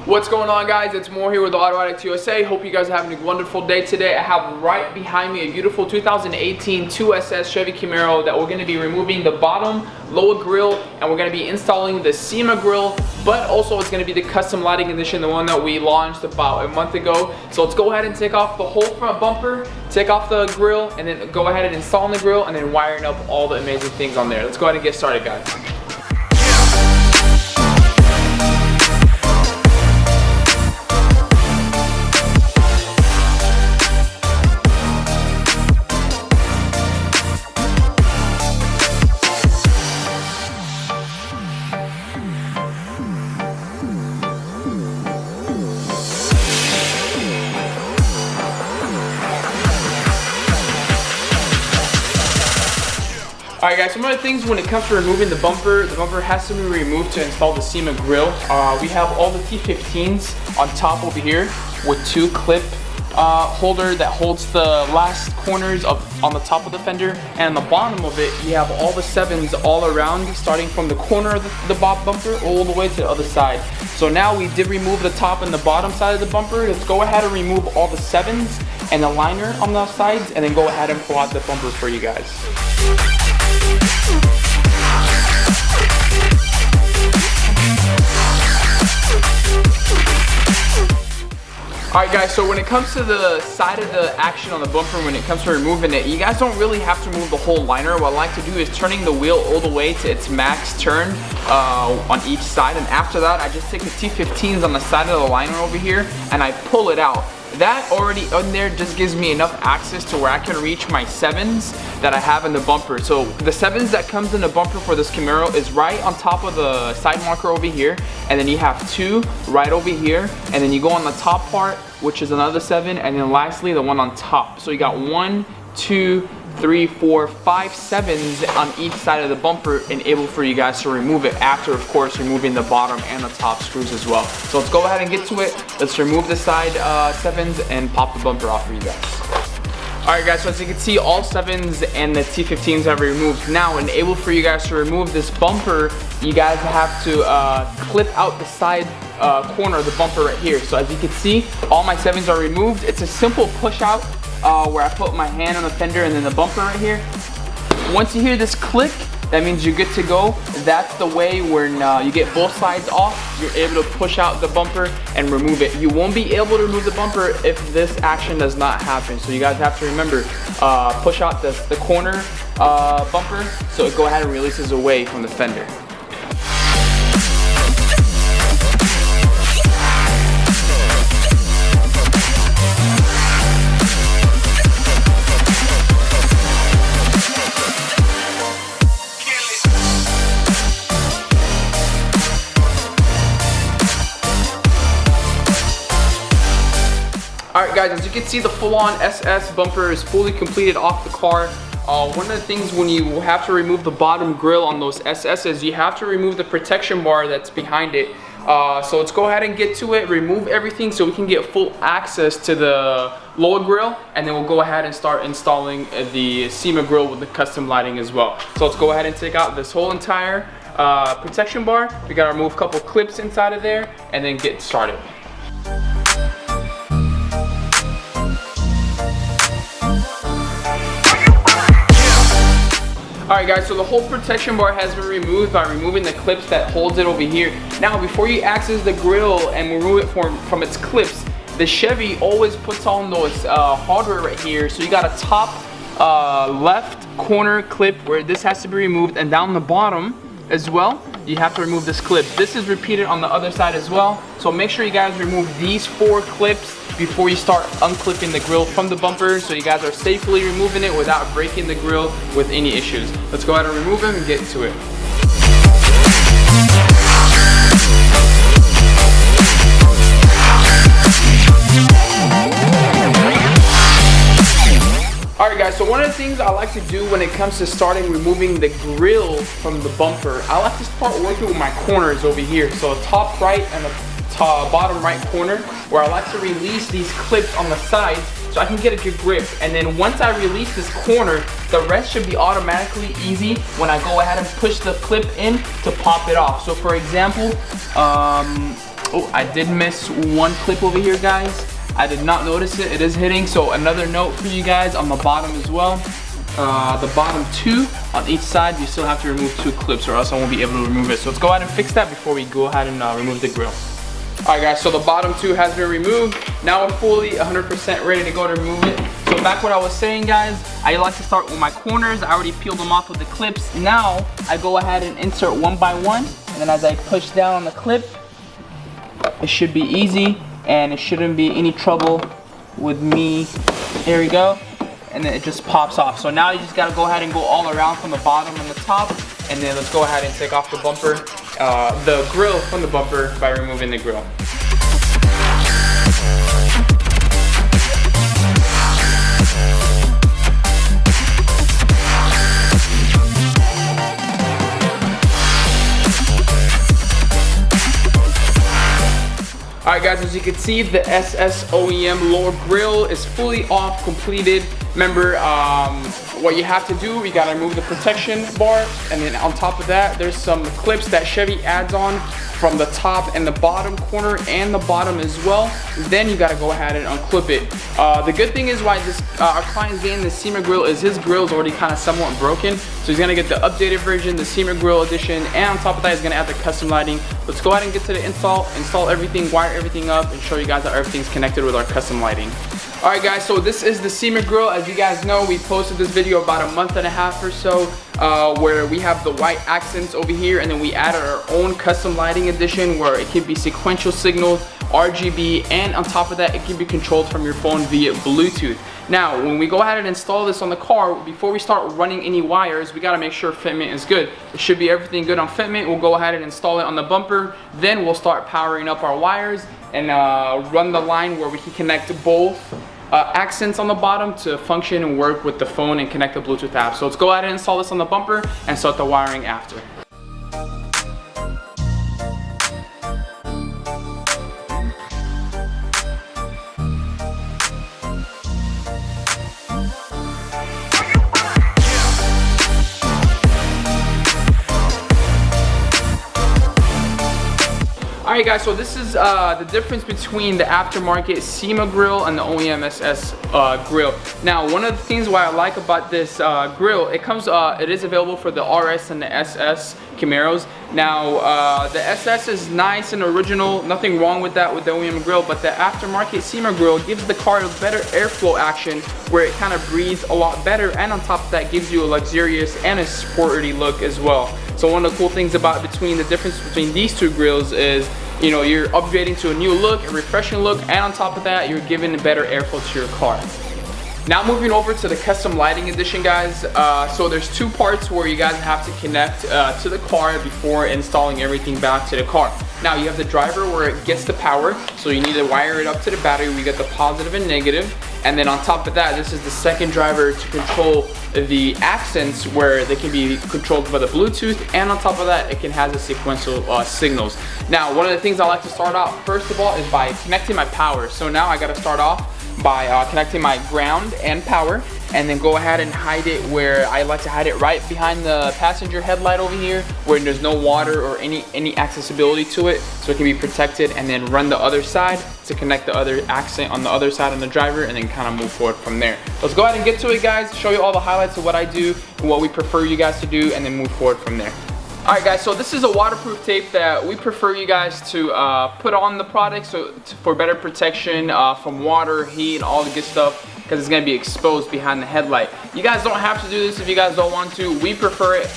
What's going on, guys? It's Moore here with Addict USA. Hope you guys are having a wonderful day today. I have right behind me a beautiful 2018 2SS Chevy Camaro that we're going to be removing the bottom lower grille, and we're going to be installing the Sema grill, but also it's going to be the custom lighting edition, the one that we launched about a month ago. So let's go ahead and take off the whole front bumper, take off the grill, and then go ahead and install the grill, and then wiring up all the amazing things on there. Let's go ahead and get started, guys. Alright guys, some of the things when it comes to removing the bumper has to be removed to install the Sema grill. We have all the T15s on top over here with two clip holder that holds the last corners on the top of the fender, and on the bottom of it you have all the 7s all around, starting from the corner of the bumper all the way to the other side. So now we did remove the top and the bottom side of the bumper. Let's go ahead and remove all the 7s and the liner on the sides, and then go ahead and pull out the bumper for you guys. Alright guys, so when it comes to the side of the action on the bumper, when it comes to removing it, you guys don't really have to remove the whole liner. What I like to do is turning the wheel all the way to its max turn on each side, and after that I just take the T15s on the side of the liner over here and I pull it out. That already in there just gives me enough access to where I can reach my 7s that I have in the bumper. So the 7s that comes in the bumper for this Camaro is right on top of the side marker over here, and then you have 2 right over here, and then you go on the top part, which is another 7, and then lastly the one on top. So you got 1, 2, 3, 4, 5 7s on each side of the bumper, and able for you guys to remove it after, of course, removing the bottom and the top screws as well. So let's go ahead and get to it. Let's remove the side 7s and pop the bumper off for you guys. Alright guys, so as you can see, all 7s and the T15s have removed. Now, and able for you guys to remove this bumper, you guys have to clip out the side corner of the bumper right here. So as you can see, all my 7s are removed. It's a simple push out where I put my hand on the fender and then the bumper right here. Once you hear this click, that means you're good to go. That's the way when you get both sides off, you're able to push out the bumper and remove it. You won't be able to remove the bumper if this action does not happen. So you guys have to remember, push out the corner bumper so it go ahead and releases away from the fender. Alright guys, as you can see, the full-on SS bumper is fully completed off the car. One of the things when you have to remove the bottom grille on those SS's, you have to remove the protection bar that's behind it. So let's go ahead and get to it, remove everything so we can get full access to the lower grille, and then we'll go ahead and start installing the Sema grill with the custom lighting as well. So let's go ahead and take out this whole entire protection bar. We gotta remove a couple clips inside of there and then get started. Alright guys, so the whole protection bar has been removed by removing the clips that holds it over here. Now, before you access the grill and remove it from its clips, the Chevy always puts on those hardware right here. So you got a top left corner clip where this has to be removed, and down the bottom as well, you have to remove this clip. This is repeated on the other side as well. So make sure you guys remove these 4 clips before you start unclipping the grill from the bumper, so you guys are safely removing it without breaking the grill with any issues. Let's go ahead and remove them and get to it. Alright guys, so one of the things I like to do when it comes to starting removing the grill from the bumper, I like to start working with my corners over here. So the top right and the bottom right corner, where I like to release these clips on the sides so I can get a good grip. And then once I release this corner, the rest should be automatically easy when I go ahead and push the clip in to pop it off. So for example, oh, I did miss one clip over here, guys. I did not notice it. It is hitting. So another note for you guys on the bottom as well. The bottom two on each side, you still have to remove 2 clips or else I won't be able to remove it. So let's go ahead and fix that before we go ahead and remove the grill. Alright guys, so the bottom 2 has been removed. Now we're fully 100% ready to go to remove it. So back what I was saying, guys, I like to start with my corners. I already peeled them off with the clips. Now I go ahead and insert one by one, and then as I push down on the clip, it should be easy and it shouldn't be any trouble with me. Here we go. And then it just pops off. So now you just gotta go ahead and go all around from the bottom and the top, and then let's go ahead and take off the bumper, the grill from the bumper by removing the grill. Alright guys, as you can see, the SS OEM lower grill is fully off, completed. Remember, what you have to do, you gotta remove the protection bar, and then on top of that, there's some clips that Chevy adds on from the top and the bottom corner and the bottom as well. Then you gotta go ahead and unclip it. The good thing is why this our client's getting the Sema grill is his grill is already kind of somewhat broken, so he's gonna get the updated version, the Sema grill edition, and on top of that, he's gonna add the custom lighting. Let's go ahead and get to the install everything, wire everything up, and show you guys how everything's connected with our custom lighting. Alright guys, so this is the Sema grill. As you guys know, we posted this video about a month and a half or so, where we have the white accents over here, and then we added our own custom lighting edition where it can be sequential signals, RGB, and on top of that, it can be controlled from your phone via Bluetooth. Now, when we go ahead and install this on the car, before we start running any wires, we gotta make sure fitment is good. It should be everything good on fitment. We'll go ahead and install it on the bumper. Then we'll start powering up our wires and run the line where we can connect both accents on the bottom to function and work with the phone and connect the Bluetooth app. So let's go ahead and install this on the bumper and start the wiring after. Alright guys, so this is the difference between the aftermarket Sema grill and the OEM SS grill. Now, one of the things why I like about this grill, it is available for the RS and the SS Camaros. Now, the SS is nice and original, nothing wrong with that with the OEM grill, but the aftermarket Sema grill gives the car a better airflow action where it kind of breathes a lot better, and on top of that gives you a luxurious and a sporty look as well. So one of the cool things about the difference between these two grills is, you know, you're upgrading to a new look, a refreshing look, and on top of that, you're giving a better airflow to your car. Now moving over to the custom lighting edition, guys. So there's 2 parts where you guys have to connect to the car before installing everything back to the car. Now you have the driver where it gets the power, so you need to wire it up to the battery. We get the positive and negative, and then on top of that, this is the second driver to control the accents where they can be controlled by the Bluetooth, and on top of that, it can have the sequential signals. Now, one of the things I like to start out first of all is by connecting my power. So now I got to start off by connecting my ground and power, and then go ahead and hide it where I like to hide it right behind the passenger headlight over here where there's no water or any accessibility to it, so it can be protected, and then run the other side to connect the other accent on the other side on the driver, and then kind of move forward from there. Let's go ahead and get to it, guys, show you all the highlights of what I do and what we prefer you guys to do, and then move forward from there. Alright guys, so this is a waterproof tape that we prefer you guys to put on the product for better protection from water, heat, and all the good stuff, because it's going to be exposed behind the headlight. You guys don't have to do this if you guys don't want to. We prefer it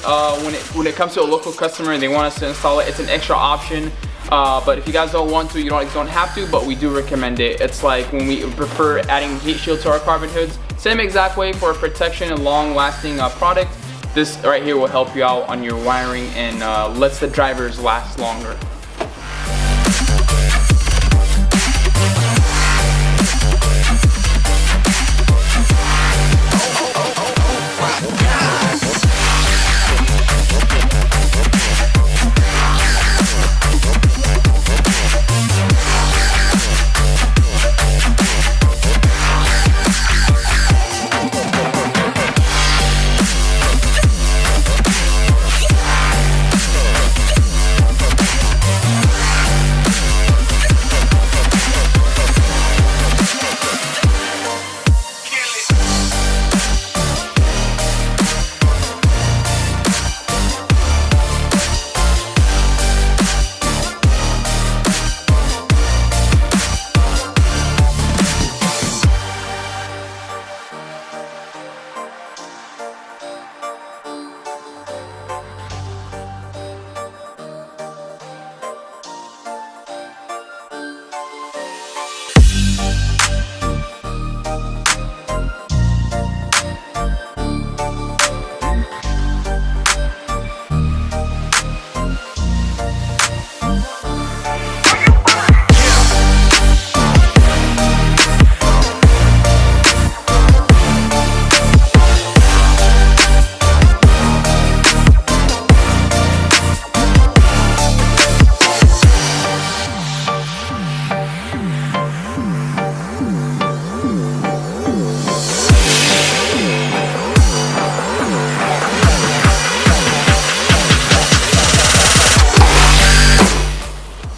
when it comes to a local customer and they want us to install it. It's an extra option. But if you guys don't want to, you don't have to, but we do recommend it. It's like when we prefer adding heat shield to our carbon hoods. Same exact way for a protection and long-lasting product. This right here will help you out on your wiring and lets the drivers last longer.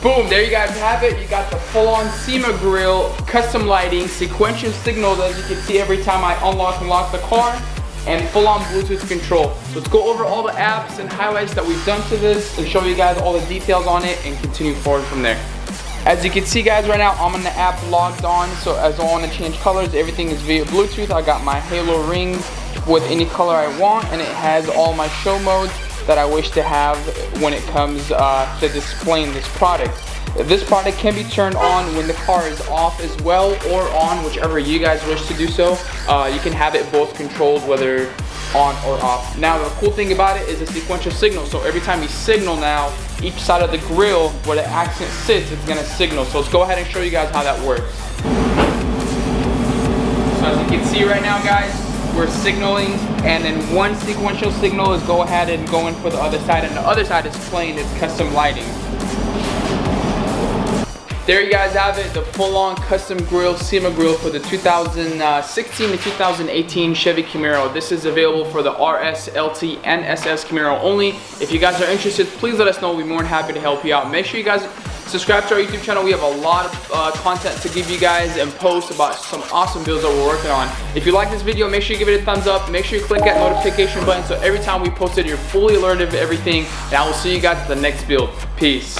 Boom, there you guys have it. You got the full-on Sema grill, custom lighting, sequential signals as you can see every time I unlock and lock the car, and full-on Bluetooth control. So let's go over all the apps and highlights that we've done to this and show you guys all the details on it and continue forward from there. As you can see guys, right now I'm on the app logged on, so as I want to change colors, everything is via Bluetooth. I got my halo ring with any color I want, and it has all my show modes that I wish to have when it comes to displaying this product. This product can be turned on when the car is off as well, or on, whichever you guys wish to do so. You can have it both controlled, whether on or off. Now the cool thing about it is a sequential signal, so every time you signal now, each side of the grill where the accent sits, it's gonna signal. So let's go ahead and show you guys how that works. So as you can see right now guys, we're signaling, and then one sequential signal is go ahead and going for the other side, and the other side is playing its custom lighting. There you guys have it, the full-on custom grill, Sema grill for the 2016 to 2018 Chevy Camaro. This is available for the RS, LT, and SS Camaro only. If you guys are interested, please let us know. We'll be more than happy to help you out. Make sure you guys subscribe to our YouTube channel. We have a lot of content to give you guys and post about some awesome builds that we're working on. If you like this video, make sure you give it a thumbs up. Make sure you click that notification button so every time we post it, you're fully alerted of everything. And I will see you guys at the next build. Peace.